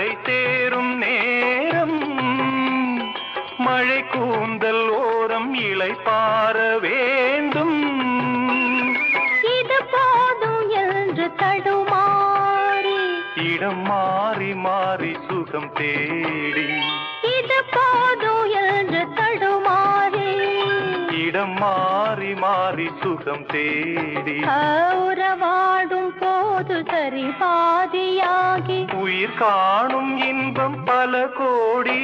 கரை சேரும் நேரம் மழை கூந்தல் ஓரம் இலை பார வேண்டும். இது போதும் என்று தடுமாறி இடம் மாறி மாறி சுகம் தேடி. இது போதும் என்று தடுமாறி இடம் மாறி மாறி சுகம் தேடி. உறவாடும் போது சரி பாதியாகி உயிர் காணும் இன்பம் பல கோடி.